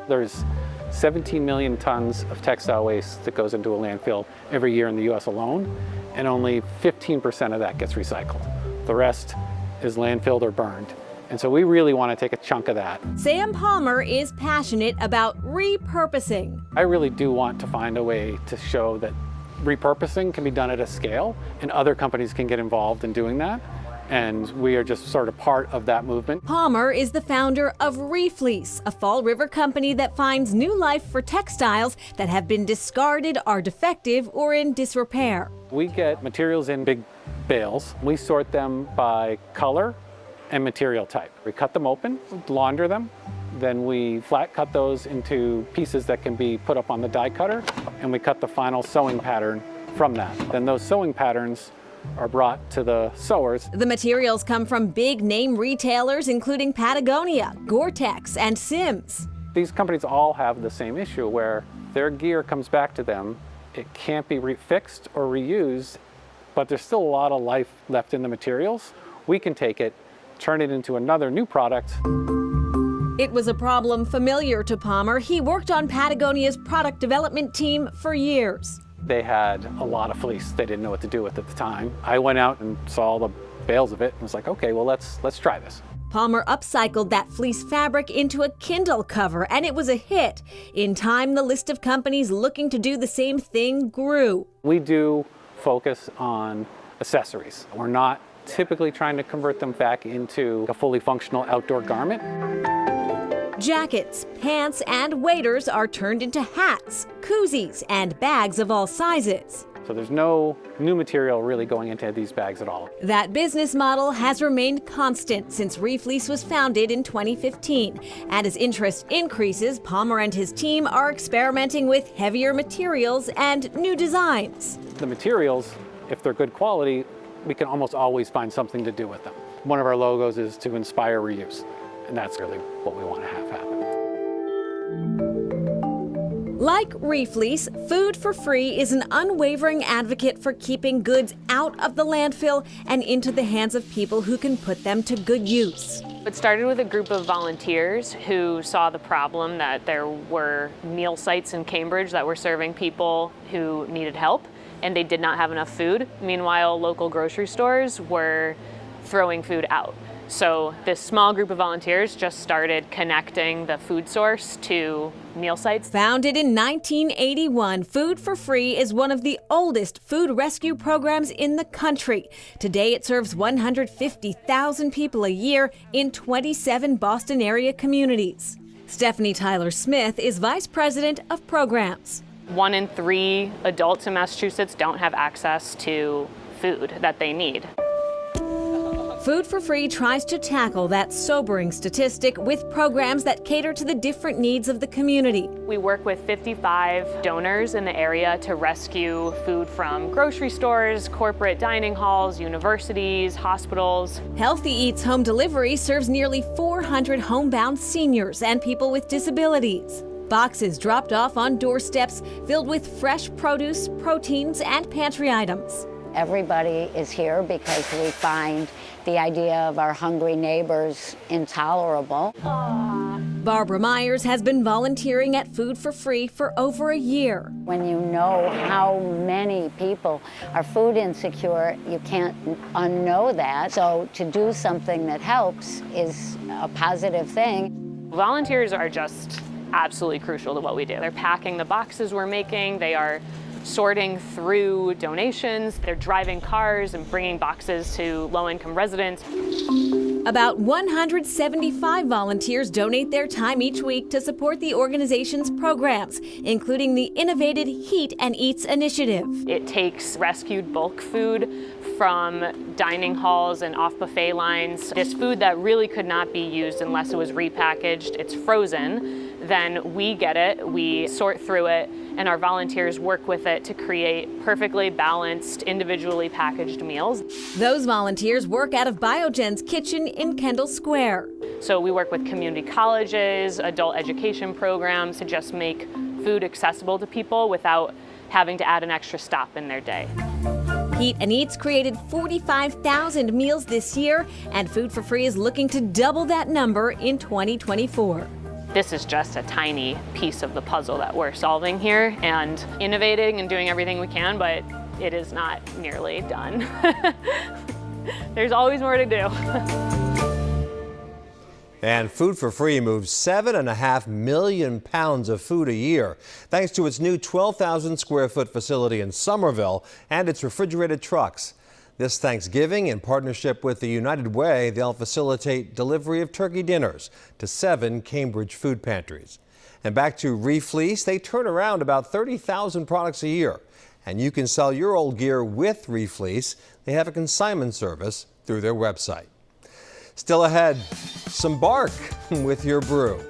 There's 17 million tons of textile waste that goes into a landfill every year in the US alone, and only 15% of that gets recycled. The rest is landfilled or burned. And so we really want to take a chunk of that. Sam Palmer is passionate about repurposing. I really do want to find a way to show that repurposing can be done at a scale, and other companies can get involved in doing that. And we are just sort of part of that movement. Palmer is the founder of Refleece, a Fall River company that finds new life for textiles that have been discarded, are defective, or in disrepair. We get materials in big bales. We sort them by color and material type. We cut them open, launder them, then we flat cut those into pieces that can be put up on the die cutter, and we cut the final sewing pattern from that. Then those sewing patterns are brought to the sewers. The materials come from big name retailers including Patagonia, Gore-Tex, and Sims. These companies all have the same issue where their gear comes back to them. It can't be fixed or reused, but there's still a lot of life left in the materials. We can take it, turn it into another new product. It was a problem familiar to Palmer. He worked on Patagonia's product development team for years. They had a lot of fleece they didn't know what to do with at the time. I went out and saw all the bales of it and was like, okay, well, let's try this. Palmer upcycled that fleece fabric into a Kindle cover, and it was a hit. In time, the list of companies looking to do the same thing grew. We do focus on accessories. We're not typically trying to convert them back into a fully functional outdoor garment. Jackets, pants, and waders are turned into hats, koozies, and bags of all sizes. So there's no new material really going into these bags at all. That business model has remained constant since Refleece was founded in 2015. And as interest increases, Palmer and his team are experimenting with heavier materials and new designs. The materials, if they're good quality, we can almost always find something to do with them. One of our logos is to inspire reuse, and that's really what we want to have happen. Like Refleece, Food for Free is an unwavering advocate for keeping goods out of the landfill and into the hands of people who can put them to good use. It started with a group of volunteers who saw the problem that there were meal sites in Cambridge that were serving people who needed help, and they did not have enough food. Meanwhile, local grocery stores were throwing food out. So this small group of volunteers just started connecting the food source to meal sites. Founded in 1981, Food for Free is one of the oldest food rescue programs in the country. Today it serves 150,000 people a year in 27 Boston area communities. Stephanie Tyler Smith is Vice President of Programs. 1 in 3 adults in Massachusetts don't have access to food that they need. Food for Free tries to tackle that sobering statistic with programs that cater to the different needs of the community. We work with 55 donors in the area to rescue food from grocery stores, corporate dining halls, universities, hospitals. Healthy Eats Home Delivery serves nearly 400 homebound seniors and people with disabilities. Boxes dropped off on doorsteps filled with fresh produce, proteins, and pantry items. Everybody is here because we find the idea of our hungry neighbors intolerable. Barbara Myers has been volunteering at Food for Free for over a year. When you know how many people are food insecure, you can't unknow that. So to do something that helps is a positive thing. Volunteers are just absolutely crucial to what we do. They're packing the boxes we're making. They are sorting through donations. They're driving cars and bringing boxes to low-income residents. About 175 volunteers donate their time each week to support the organization's programs, including the innovative Heat and Eats initiative. It takes rescued bulk food from dining halls and off-buffet lines. This food that really could not be used unless it was repackaged, it's frozen. Then we get it, we sort through it, and our volunteers work with it to create perfectly balanced, individually packaged meals. Those volunteers work out of Biogen's kitchen in Kendall Square. So we work with community colleges, adult education programs to just make food accessible to people without having to add an extra stop in their day. Heat and Eats created 45,000 meals this year, and Food for Free is looking to double that number in 2024. this is just a tiny piece of the puzzle that we're solving here and innovating and doing everything we can, but it is not nearly done. There's always more to do. And Food for Free moves 7.5 million pounds of food a year, thanks to its new 12,000 square foot facility in Somerville and its refrigerated trucks. This Thanksgiving, in partnership with the United Way, they'll facilitate delivery of turkey dinners to 7 Cambridge food pantries. And back to Refleece, they turn around about 30,000 products a year. And you can sell your old gear with Refleece. They have a consignment service through their website. Still ahead, some bark with your brew.